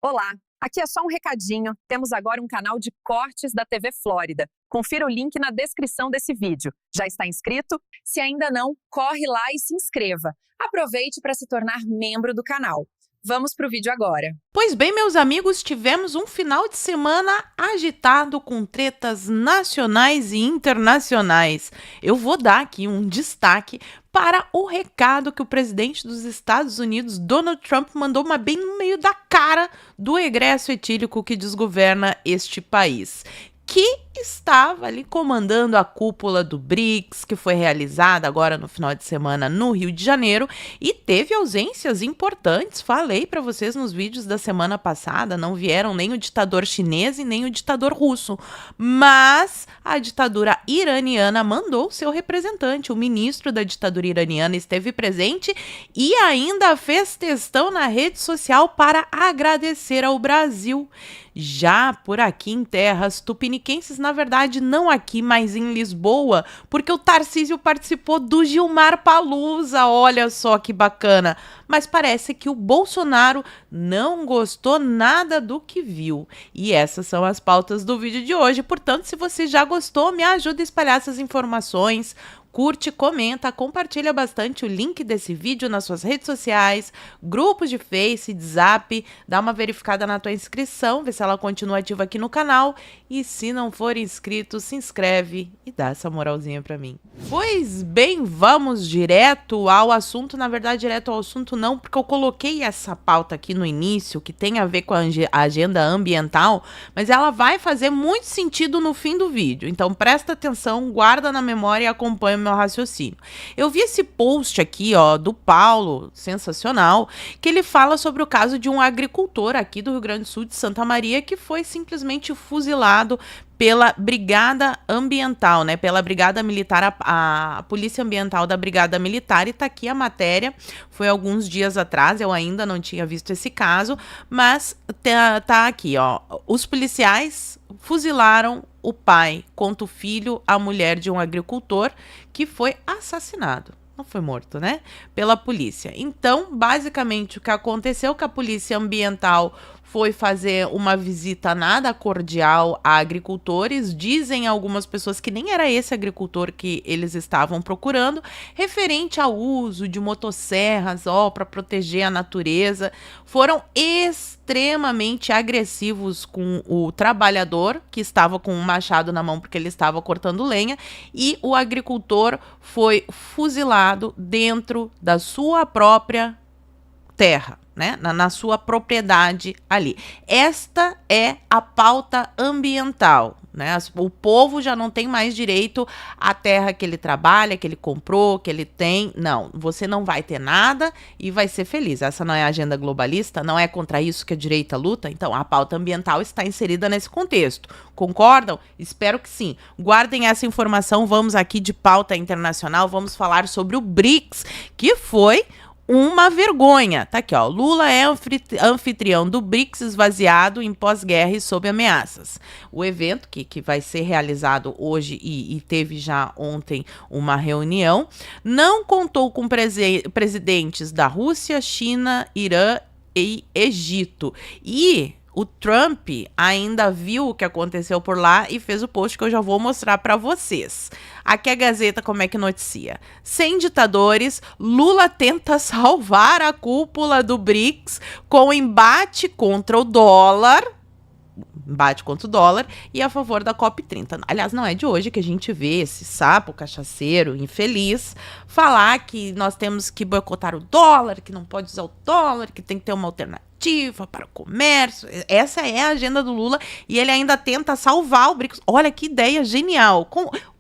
Olá, aqui é só um recadinho. Temos agora um canal de cortes da TV Flórida. Confira o link na descrição desse vídeo. Já está inscrito? Se ainda não, corre lá e se inscreva. Aproveite para se tornar membro do canal. Vamos para o vídeo agora. Pois bem, meus amigos, tivemos um final de semana agitado com tretas nacionais e internacionais. Eu vou dar aqui um destaque para o recado que o presidente dos Estados Unidos, Donald Trump, mandou bem no meio da cara do egresso etílico que desgoverna este país, que estava ali comandando a cúpula do BRICS, que foi realizada agora no final de semana no Rio de Janeiro, e teve ausências importantes. Falei para vocês nos vídeos da semana passada, não vieram nem o ditador chinês e nem o ditador russo, mas a ditadura iraniana mandou seu representante. O ministro da ditadura iraniana esteve presente e ainda fez textão na rede social para agradecer ao Brasil. Já por aqui em terras tupiniquenses, na verdade não aqui, mas em Lisboa, porque o Tarcísio participou do Gilmar Palusa, olha só que bacana. Mas parece que o Bolsonaro não gostou nada do que viu. E essas são as pautas do vídeo de hoje, portanto, se você já gostou, me ajuda a espalhar essas informações. Curte, comenta, compartilha bastante o link desse vídeo nas suas redes sociais, grupos de Face, de Zap, dá uma verificada na tua inscrição, vê se ela continua ativa aqui no canal, e se não for inscrito, se inscreve e dá essa moralzinha pra mim. Pois bem, vamos direto ao assunto, na verdade direto ao assunto não, porque eu coloquei essa pauta aqui no início, que tem a ver com a agenda ambiental, mas ela vai fazer muito sentido no fim do vídeo, então presta atenção, guarda na memória e acompanha o meu raciocínio. Eu vi esse post aqui, ó, do Paulo, sensacional, que ele fala sobre o caso de um agricultor aqui do Rio Grande do Sul, de Santa Maria, que foi simplesmente fuzilado pela Brigada Ambiental, né? Pela Brigada Militar, a Polícia Ambiental da Brigada Militar, e tá aqui a matéria, foi alguns dias atrás, eu ainda não tinha visto esse caso, mas tá aqui, ó, os policiais fuzilaram o pai contra o filho, a mulher de um agricultor que foi assassinado. Não foi morto, né? Pela polícia. Então, basicamente, o que aconteceu é que a Polícia Ambiental foi fazer uma visita nada cordial a agricultores. Dizem algumas pessoas que nem era esse agricultor que eles estavam procurando, referente ao uso de motosserras, para proteger a natureza. Foram extremamente agressivos com o trabalhador, que estava com um machado na mão porque ele estava cortando lenha, e o agricultor foi fuzilado dentro da sua própria terra, né? Na sua propriedade ali. Esta é a pauta ambiental, né? O povo já não tem mais direito à terra que ele trabalha, que ele comprou, que ele tem. Não, você não vai ter nada e vai ser feliz. Essa não é a agenda globalista, não é contra isso que a direita luta. Então, a pauta ambiental está inserida nesse contexto. Concordam? Espero que sim. Guardem essa informação. Vamos aqui de pauta internacional, vamos falar sobre o BRICS, que foi uma vergonha. Tá aqui, ó. Lula é anfitrião do BRICS esvaziado em pós-guerra e sob ameaças. O evento, que vai ser realizado hoje e teve já ontem uma reunião, não contou com presidentes da Rússia, China, Irã e Egito. E o Trump ainda viu o que aconteceu por lá e fez o post que eu já vou mostrar para vocês. Aqui a Gazeta como é que noticia. Sem ditadores, Lula tenta salvar a cúpula do BRICS com embate contra o dólar. E a favor da COP30. Aliás, não é de hoje que a gente vê esse sapo cachaceiro infeliz falar que nós temos que boicotar o dólar, que não pode usar o dólar, que tem que ter uma alternativa para o comércio. Essa é a agenda do Lula e ele ainda tenta salvar o BRICS. Olha que ideia genial.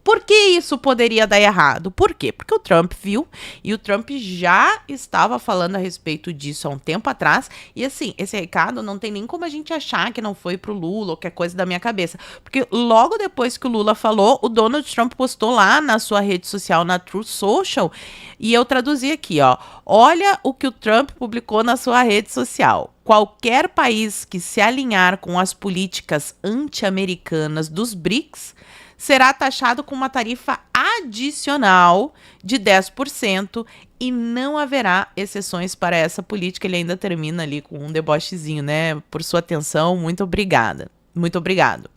Por que isso poderia dar errado? Por quê? Porque o Trump viu e o Trump já estava falando a respeito disso há um tempo atrás. E assim, esse recado não tem nem como a gente achar que não foi pro Lula ou que é coisa da minha cabeça. Porque logo depois que o Lula falou, o Donald Trump postou lá na sua rede social, na Truth Social, e eu traduzi aqui, ó. Olha o que o Trump publicou na sua rede social. Qualquer país que se alinhar com as políticas anti-americanas dos BRICS será taxado com uma tarifa adicional de 10% e não haverá exceções para essa política. Ele ainda termina ali com um debochezinho, né? Por sua atenção, muito obrigada. Muito obrigado.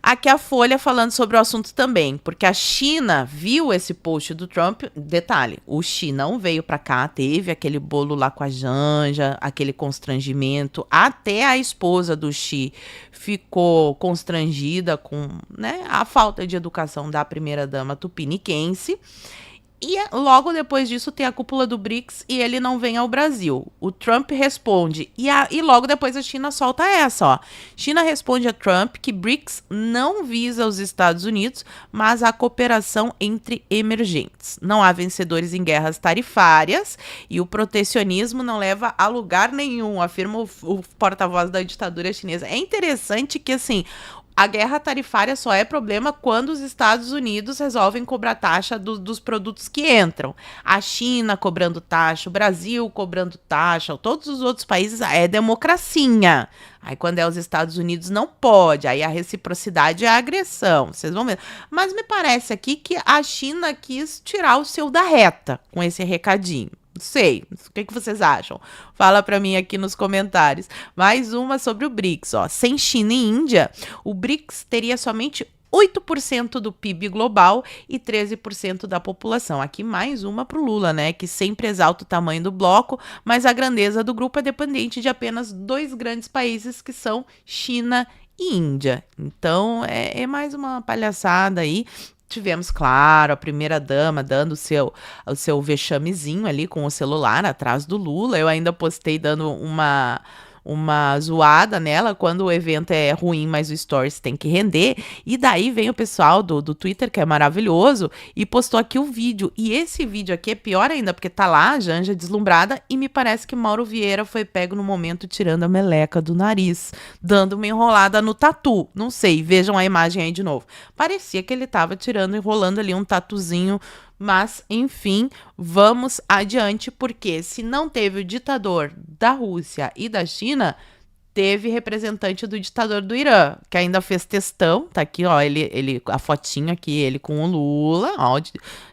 Aqui a Folha falando sobre o assunto também, porque a China viu esse post do Trump. Detalhe, o Xi não veio para cá, teve aquele bolo lá com a Janja, aquele constrangimento. Até a esposa do Xi ficou constrangida com, né, a falta de educação da primeira-dama tupiniquense. E logo depois disso tem a cúpula do BRICS e ele não vem ao Brasil. O Trump responde, e logo depois a China solta essa, ó. China responde a Trump que BRICS não visa os Estados Unidos, mas a cooperação entre emergentes. Não há vencedores em guerras tarifárias e o protecionismo não leva a lugar nenhum, afirma o porta-voz da ditadura chinesa. É interessante que, assim, a guerra tarifária só é problema quando os Estados Unidos resolvem cobrar taxa dos produtos que entram. A China cobrando taxa, o Brasil cobrando taxa, todos os outros países é democracia. Aí quando é os Estados Unidos não pode, aí a reciprocidade é a agressão, vocês vão ver. Mas me parece aqui que a China quis tirar o seu da reta com esse recadinho. Não sei, o que vocês acham? Fala pra mim aqui nos comentários. Mais uma sobre o BRICS, ó. Sem China e Índia, o BRICS teria somente 8% do PIB global e 13% da população. Aqui mais uma pro Lula, né? Que sempre exalta o tamanho do bloco, mas a grandeza do grupo é dependente de apenas 2 grandes países, que são China e Índia. Então, é mais uma palhaçada aí. Tivemos, claro, a primeira-dama dando o seu vexamezinho ali com o celular atrás do Lula. Eu ainda postei dando uma zoada nela quando o evento é ruim, mas o Stories tem que render. E daí vem o pessoal do Twitter, que é maravilhoso, e postou aqui o vídeo. E esse vídeo aqui é pior ainda, porque tá lá a Janja deslumbrada e me parece que Mauro Vieira foi pego no momento tirando a meleca do nariz, dando uma enrolada no tatu. Não sei, vejam a imagem aí de novo. Parecia que ele tava enrolando ali um tatuzinho. Mas, enfim, vamos adiante, porque se não teve o ditador da Rússia e da China, teve representante do ditador do Irã, que ainda fez textão, tá aqui, ó, a fotinho aqui, ele com o Lula, ó,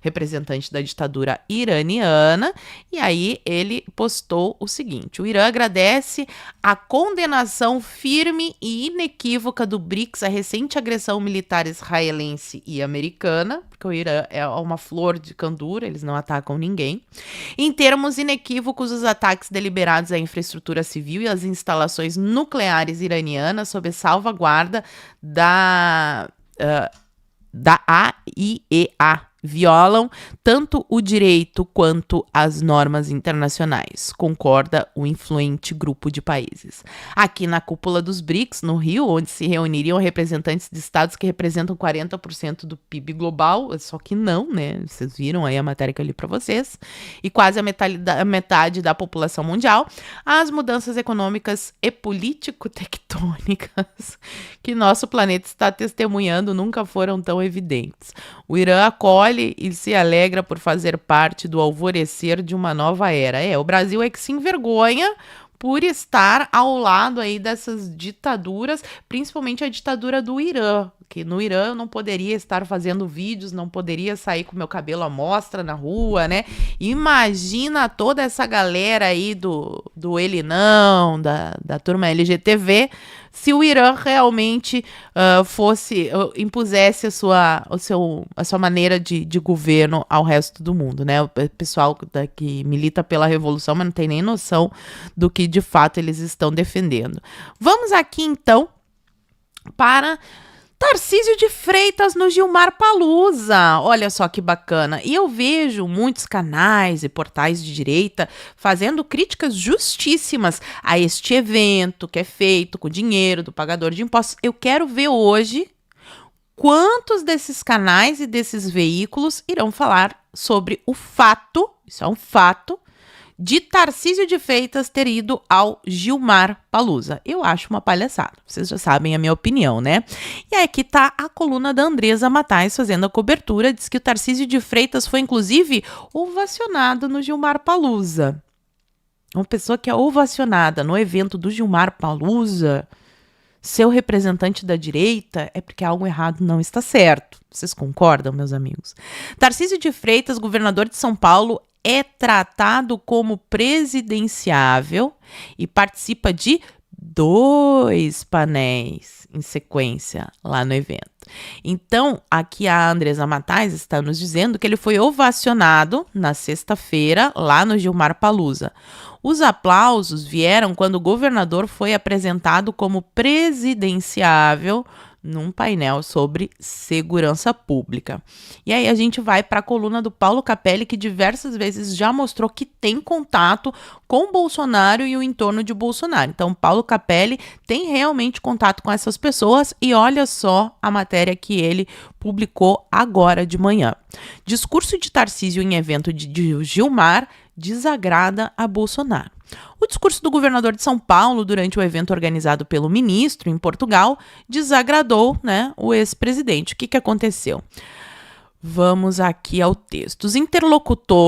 representante da ditadura iraniana, e aí ele postou o seguinte: o Irã agradece a condenação firme e inequívoca do BRICS à recente agressão militar israelense e americana, porque o Irã é uma flor de candura, eles não atacam ninguém. Em termos inequívocos, os ataques deliberados à infraestrutura civil e às instalações nucleares iranianas sob salvaguarda da AIEA violam tanto o direito quanto as normas internacionais, concorda o influente grupo de países. Aqui na cúpula dos BRICS, no Rio, onde se reuniriam representantes de estados que representam 40% do PIB global, só que não, né? Vocês viram aí a matéria que eu li para vocês, e quase a metade da população mundial, as mudanças econômicas e político-tectônicas que nosso planeta está testemunhando nunca foram tão evidentes. O Irã acolhe e se alegra por fazer parte do alvorecer de uma nova era. O Brasil é que se envergonha por estar ao lado aí dessas ditaduras, principalmente a ditadura do Irã, que no Irã eu não poderia estar fazendo vídeos, não poderia sair com meu cabelo à mostra na rua, né? Imagina toda essa galera aí do Ele Não, da turma LGTV, se o Irã realmente impusesse a sua maneira de governo ao resto do mundo, né? O pessoal que milita pela revolução, mas não tem nem noção do que de fato eles estão defendendo. Vamos aqui então para Tarcísio de Freitas no Gilmar Palusa. Olha só que bacana. E eu vejo muitos canais e portais de direita fazendo críticas justíssimas a este evento que é feito com dinheiro do pagador de impostos. Eu quero ver hoje quantos desses canais e desses veículos irão falar sobre o fato, isso é um fato, de Tarcísio de Freitas ter ido ao Gilmar Palusa. Eu acho uma palhaçada. Vocês já sabem a minha opinião, né? E aqui tá a coluna da Andresa Matais fazendo a cobertura. Diz que o Tarcísio de Freitas foi, inclusive, ovacionado no Gilmar Palusa. Uma pessoa que é ovacionada no evento do Gilmar Palusa, seu representante da direita, é porque algo errado não está certo. Vocês concordam, meus amigos? Tarcísio de Freitas, governador de São Paulo, é tratado como presidenciável e participa de 2 painéis em sequência lá no evento. Então, aqui a Andresa Matais está nos dizendo que ele foi ovacionado na sexta-feira lá no Gilmar Palusa. Os aplausos vieram quando o governador foi apresentado como presidenciável num painel sobre segurança pública. E aí a gente vai para a coluna do Paulo Capelli, que diversas vezes já mostrou que tem contato com Bolsonaro e o entorno de Bolsonaro. Então, Paulo Capelli tem realmente contato com essas pessoas e olha só a matéria que ele publicou agora de manhã. Discurso de Tarcísio em evento de Gilmar desagrada a Bolsonaro. O discurso do governador de São Paulo durante o evento organizado pelo ministro em Portugal desagradou, o ex-presidente. O que aconteceu? Vamos aqui ao texto.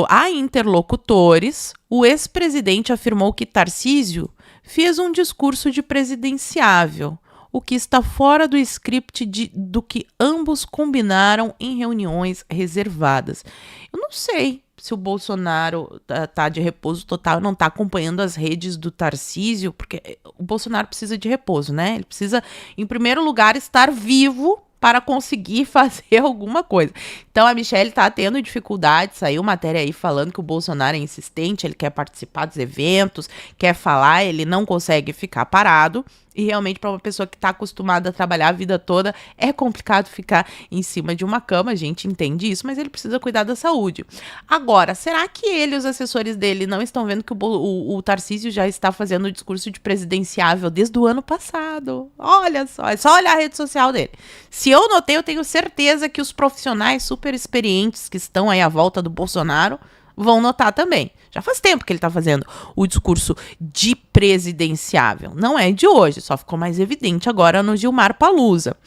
A interlocutores, o ex-presidente afirmou que Tarcísio fez um discurso de presidenciável, o que está fora do script do que ambos combinaram em reuniões reservadas. Eu não sei se o Bolsonaro tá de repouso total, não tá acompanhando as redes do Tarcísio, porque o Bolsonaro precisa de repouso, né? Ele precisa, em primeiro lugar, estar vivo para conseguir fazer alguma coisa. Então, a Michelle tá tendo dificuldade, saiu matéria aí falando que o Bolsonaro é insistente, ele quer participar dos eventos, quer falar, ele não consegue ficar parado. E realmente, para uma pessoa que está acostumada a trabalhar a vida toda, é complicado ficar em cima de uma cama, a gente entende isso, mas ele precisa cuidar da saúde. Agora, será que ele e os assessores dele não estão vendo que o Tarcísio já está fazendo o discurso de presidenciável desde o ano passado? Olha só, é só olhar a rede social dele. Se eu notei, eu tenho certeza que os profissionais super experientes que estão aí à volta do Bolsonaro vão notar também. Já faz tempo que ele está fazendo o discurso de presidenciável. Não é de hoje, só ficou mais evidente agora no Gilmar Palusa.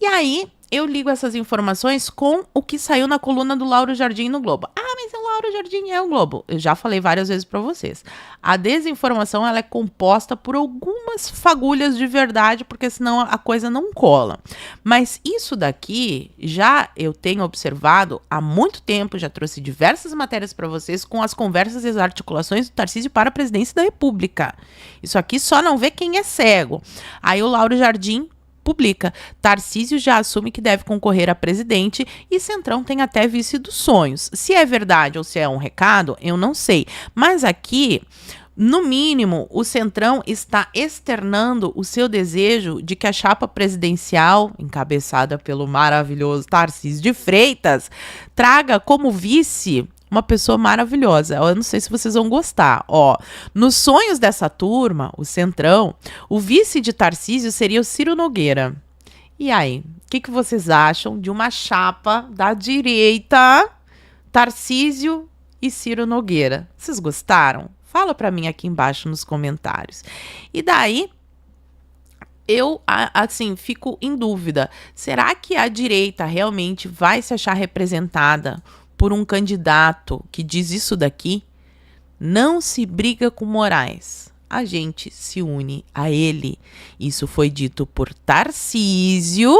E aí, eu ligo essas informações com o que saiu na coluna do Lauro Jardim no Globo. Ah, mas o Lauro Jardim é o Globo. Eu já falei várias vezes para vocês. A desinformação, ela é composta por algumas fagulhas de verdade, porque senão a coisa não cola. Mas isso daqui, já eu tenho observado há muito tempo, já trouxe diversas matérias para vocês com as conversas e as articulações do Tarcísio para a presidência da República. Isso aqui só não vê quem é cego. Aí o Lauro Jardim publica: Tarcísio já assume que deve concorrer a presidente e Centrão tem até vice dos sonhos. Se é verdade ou se é um recado, eu não sei. Mas aqui, no mínimo, o Centrão está externando o seu desejo de que a chapa presidencial, encabeçada pelo maravilhoso Tarcísio de Freitas, traga como vice uma pessoa maravilhosa. Eu não sei se vocês vão gostar. Nos sonhos dessa turma, o Centrão, o vice de Tarcísio seria o Ciro Nogueira. E aí, o que vocês acham de uma chapa da direita, Tarcísio e Ciro Nogueira? Vocês gostaram? Fala pra mim aqui embaixo nos comentários. E daí, eu, assim, fico em dúvida. Será que a direita realmente vai se achar representada por um candidato que diz isso daqui? Não se briga com Moraes, a gente se une a ele. Isso foi dito por Tarcísio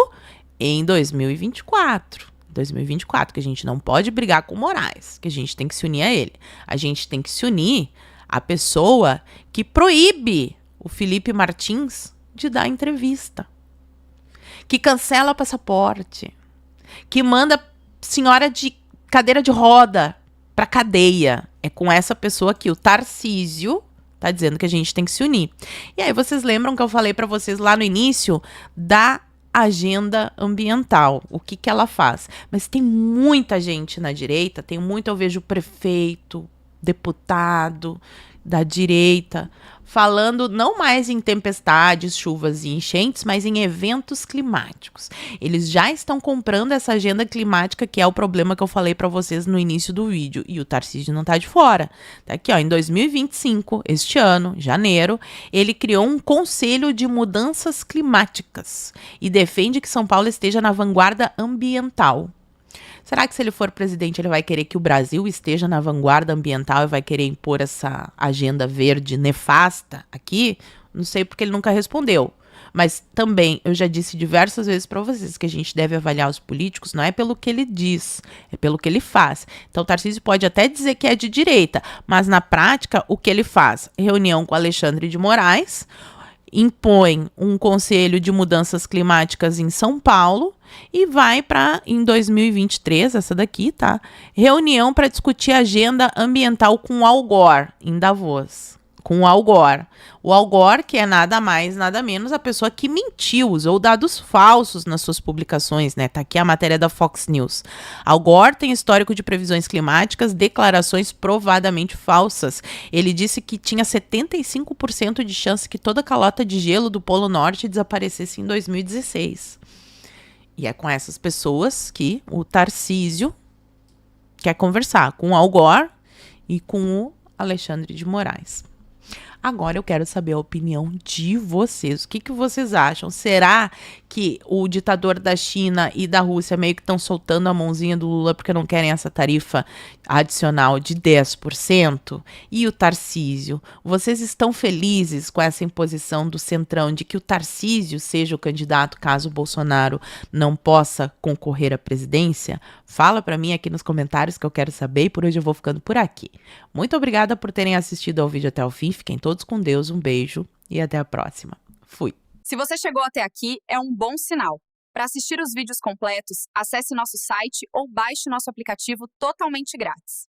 em 2024. 2024, que a gente não pode brigar com Moraes, que a gente tem que se unir a ele. A gente tem que se unir à pessoa que proíbe o Felipe Martins de dar entrevista, que cancela passaporte, que manda senhora de cadeira de roda pra cadeia. É com essa pessoa aqui, o Tarcísio, tá dizendo que a gente tem que se unir. E aí vocês lembram que eu falei pra vocês lá no início da agenda ambiental, o que ela faz. Mas tem muita gente na direita, eu vejo prefeito, deputado da direita, falando não mais em tempestades, chuvas e enchentes, mas em eventos climáticos. Eles já estão comprando essa agenda climática, que é o problema que eu falei para vocês no início do vídeo. E o Tarcísio não tá de fora. Tá aqui, em 2025, este ano, janeiro, ele criou um conselho de mudanças climáticas e defende que São Paulo esteja na vanguarda ambiental. Será que se ele for presidente, ele vai querer que o Brasil esteja na vanguarda ambiental e vai querer impor essa agenda verde nefasta aqui? Não sei porque ele nunca respondeu. Mas também, eu já disse diversas vezes para vocês que a gente deve avaliar os políticos não é pelo que ele diz, é pelo que ele faz. Então, o Tarcísio pode até dizer que é de direita, mas na prática, o que ele faz? Reunião com Alexandre de Moraes, impõe um conselho de mudanças climáticas em São Paulo e vai para, em 2023, essa daqui, tá? Reunião para discutir agenda ambiental com o Al Gore, em Davos. Com o Al Gore. O Al Gore, que é nada mais, nada menos a pessoa que mentiu, usou dados falsos nas suas publicações, né? Tá aqui a matéria da Fox News. Al Gore tem histórico de previsões climáticas, declarações provadamente falsas. Ele disse que tinha 75% de chance que toda a calota de gelo do Polo Norte desaparecesse em 2016. E é com essas pessoas que o Tarcísio quer conversar, com o Al Gore e com o Alexandre de Moraes. Agora eu quero saber a opinião de vocês. O que vocês acham? Será que o ditador da China e da Rússia meio que estão soltando a mãozinha do Lula porque não querem essa tarifa adicional de 10%? E o Tarcísio? Vocês estão felizes com essa imposição do Centrão de que o Tarcísio seja o candidato caso o Bolsonaro não possa concorrer à presidência? Fala para mim aqui nos comentários que eu quero saber e por hoje eu vou ficando por aqui. Muito obrigada por terem assistido ao vídeo até o fim. Fiquem todos com Deus, um beijo e até a próxima. Fui! Se você chegou até aqui, é um bom sinal. Para assistir os vídeos completos, acesse nosso site ou baixe nosso aplicativo totalmente grátis.